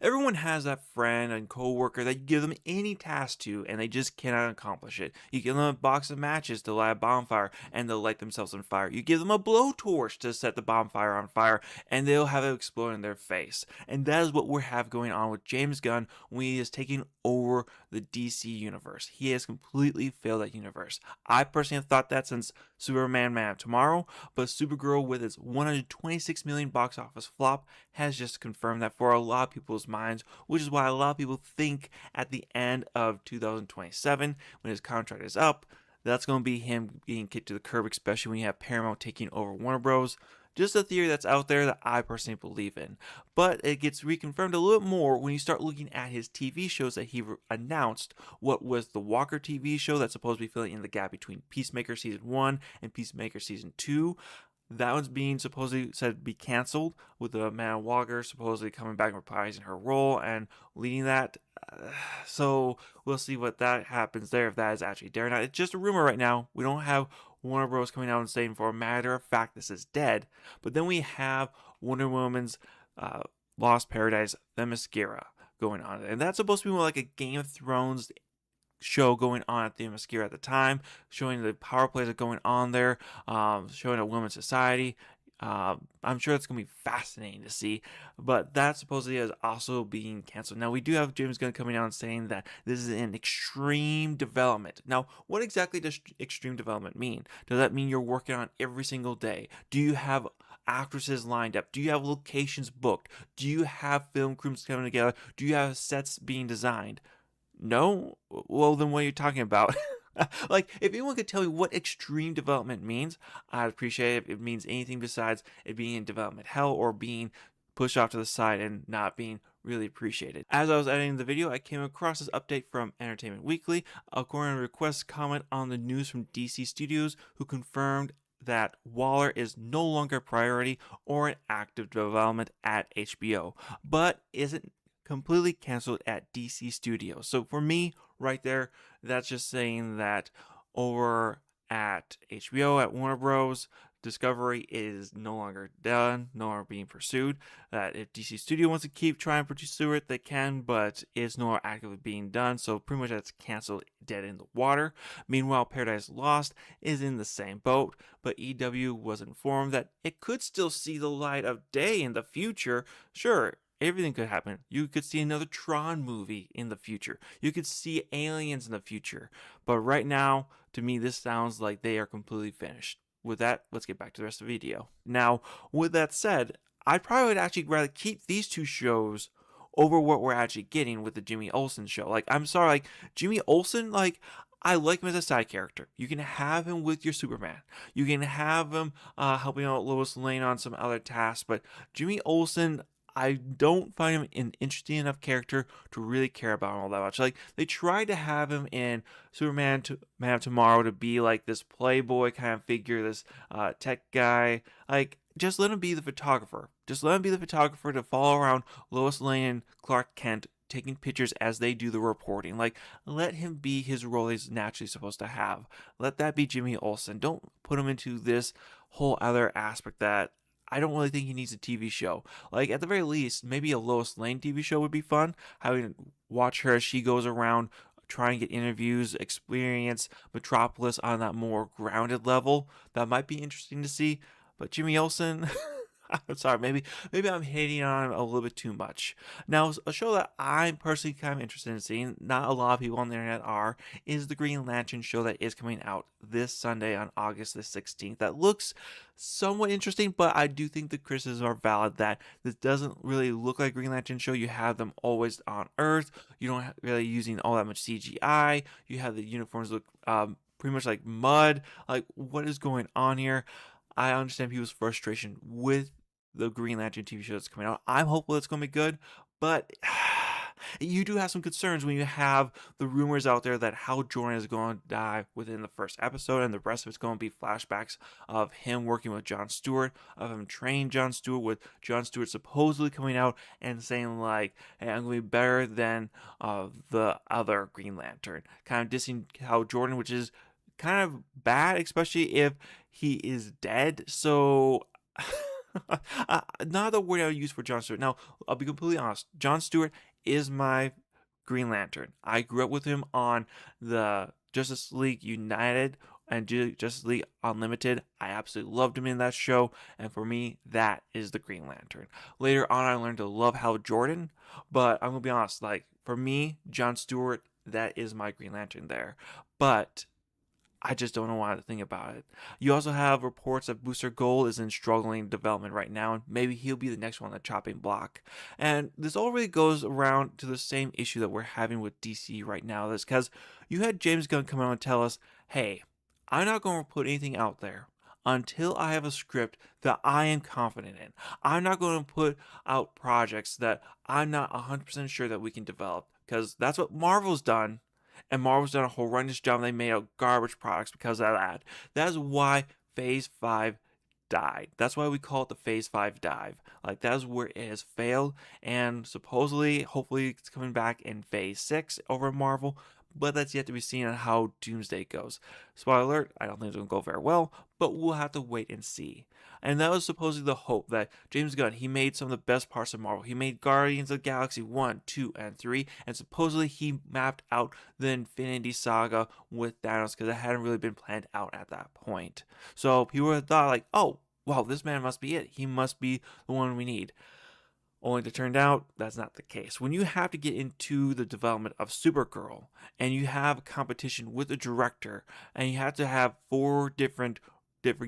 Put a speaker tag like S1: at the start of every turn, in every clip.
S1: Everyone has that friend and coworker that you give them any task to and they just cannot accomplish it. You give them a box of matches to light a bonfire and they'll light themselves on fire. You give them a blowtorch to set the bonfire on fire and they'll have it explode in their face. And that is what we have going on with James Gunn when he is taking over the DC universe. He has completely failed that universe. I personally have thought that since Superman Man of Tomorrow, but Supergirl with its 126 million box office flop has just confirmed that for a lot of people's minds, which is why a lot of people think at the end of 2027, when his contract is up, that's going to be him being kicked to the curb, especially when you have Paramount taking over Warner Bros. Just a theory that's out there that I personally believe in. But it gets reconfirmed a little more when you start looking at his TV shows that he announced. What was the Walker TV show that's supposed to be filling in the gap between Peacemaker Season 1 and Peacemaker Season 2. That one's being supposedly said to be canceled, with the Amanda Walker supposedly coming back and reprising her role and leading that. So we'll see what that happens there, if that is actually there or not. It's just a rumor right now. We don't have Warner Bros. Coming out and saying, for a matter of fact, this is dead. But then we have Wonder Woman's Lost Paradise, the Mascara, going on. And that's supposed to be more like a Game of Thrones show going on at the Mascara at the time, showing the power plays that are going on there, showing a women's society. I'm sure it's going to be fascinating to see, but that supposedly is also being canceled. Now, we do have James Gunn coming out and saying that this is an extreme development. Now, what exactly does extreme development mean? Does that mean you're working on every single day? Do you have actresses lined up? Do you have locations booked? Do you have film crews coming together? Do you have sets being designed? No? Well, then what are you talking about? Like, if anyone could tell me what extreme development means, I'd appreciate it if it means anything besides it being in development hell or being pushed off to the side and not being really appreciated. As I was editing the video, I came across this update from Entertainment Weekly. According to request, comment on the news from DC Studios, who confirmed that Waller is no longer a priority or an active development at HBO, but isn't completely canceled at DC Studios. So for me, right there, that's just saying that over at HBO, at Warner Bros., Discovery is no longer done, no longer being pursued. That if DC Studio wants to keep trying to pursue it, they can, but it's no longer actively being done. So pretty much that's canceled, dead in the water. Meanwhile, Paradise Lost is in the same boat, but EW was informed that it could still see the light of day in the future. Sure, everything could happen. You could see another Tron movie in the future. You could see aliens in the future. But right now, to me, this sounds like they are completely finished. With that, let's get back to the rest of the video. Now, with that said, I probably would actually rather keep these two shows over what we're actually getting with the Jimmy Olsen show. Like, I'm sorry, like, Jimmy Olsen, like, I like him as a side character. You can have him with your Superman. You can have him helping out Lois Lane on some other tasks. But Jimmy Olsen, I don't find him an interesting enough character to really care about him all that much. Like, they tried to have him in Superman Man of Tomorrow to be like this playboy kind of figure, this tech guy. Like, just let him be the photographer. Just let him be the photographer to follow around Lois Lane and Clark Kent, taking pictures as they do the reporting. Like, let him be his role he's naturally supposed to have. Let that be Jimmy Olsen. Don't put him into this whole other aspect that I don't really think he needs a TV show. Like, at the very least, maybe a Lois Lane TV show would be fun. Having watch her as she goes around trying to get interviews, experience Metropolis on that more grounded level. That might be interesting to see. But Jimmy Olsen, I'm sorry, maybe I'm hating on him a little bit too much. Now, a show that I'm personally kind of interested in seeing, not a lot of people on the internet are, is the Green Lantern show that is coming out this Sunday on August the 16th. That looks somewhat interesting, but I do think the criticisms are valid that this doesn't really look like a Green Lantern show. You have them always on Earth. You don't really using all that much CGI. You have the uniforms look pretty much like mud. Like, what is going on here? I understand people's frustration with the Green Lantern TV show that's coming out. I'm hopeful it's going to be good, but you do have some concerns when you have the rumors out there that Hal Jordan is going to die within the first episode, and the rest of it's going to be flashbacks of him working with Jon Stewart, of him training Jon Stewart, with Jon Stewart supposedly coming out and saying like, hey, I'm going to be better than the other Green Lantern. Kind of dissing Hal Jordan, which is kind of bad, especially if he is dead. So Not the word I would use for John Stewart. Now, I'll be completely honest. John Stewart is my Green Lantern. I grew up with him on the Justice League United and Justice League Unlimited. I absolutely loved him in that show, and for me, that is the Green Lantern. Later on, I learned to love Hal Jordan, but I'm gonna be honest, like for me, John Stewart, that is my Green Lantern there. But I just don't know what to think about it. You also have reports that Booster Gold is in struggling development right now, and maybe he'll be the next one on the chopping block. And this all really goes around to the same issue that we're having with DC right now. That's because you had James Gunn come out and tell us, hey, I'm not going to put anything out there until I have a script that I am confident in. I'm not going to put out projects that I'm not 100% sure that we can develop, because that's what Marvel's done, and Marvel's done a horrendous job. They made out garbage products because of that. That's why Phase 5 died. That's why we call it the Phase 5 dive. Like, that's where it has failed, and supposedly, hopefully, it's coming back in Phase 6 over at Marvel, but that's yet to be seen on how Doomsday goes. Spoiler alert, I don't think it's going to go very well, but we'll have to wait and see. And that was supposedly the hope that James Gunn, he made some of the best parts of Marvel. He made Guardians of the Galaxy 1, 2, and 3, and supposedly he mapped out the Infinity Saga with Thanos because it hadn't really been planned out at that point. So people would have thought like, oh, wow, this man must be it. He must be the one we need. Only to turn out that's not the case. When you have to get into the development of Supergirl and you have a competition with a director and you have to have four different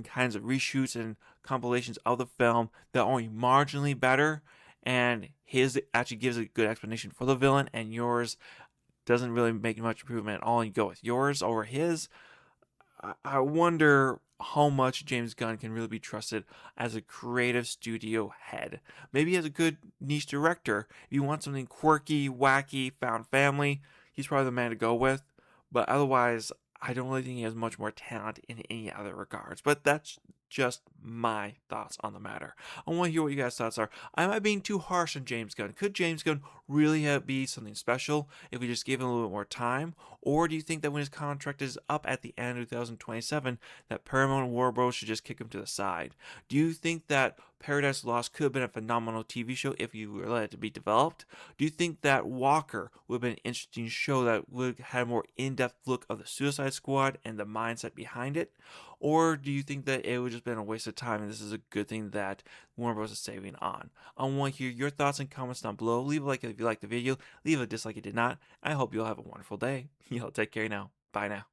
S1: kinds of reshoots and compilations of the film that are only marginally better, and his actually gives a good explanation for the villain and yours doesn't really make much improvement at all, and you go with yours over his, I wonder how much James Gunn can really be trusted as a creative studio head. Maybe as a good niche director, if you want something quirky, wacky, found family, he's probably the man to go with. But otherwise, I don't really think he has much more talent in any other regards. But that's just my thoughts on the matter. I want to hear what you guys' thoughts are. Am I being too harsh on James Gunn? Could James Gunn really be something special if we just gave him a little bit more time? Or do you think that when his contract is up at the end of 2027, that Paramount and Warner Bros. Should just kick him to the side? Do you think that Paradise Lost could have been a phenomenal TV show if you were let it to be developed? Do you think that Walker would have been an interesting show that would have had a more in-depth look of the Suicide Squad and the mindset behind it? Or do you think that it would just been a waste of time and this is a good thing that Warner Bros. Is saving on? I want to hear your thoughts and comments down below. Leave a like if you liked the video. Leave a dislike if you did not. I hope you'll have a wonderful day. Y'all take care now. Bye now.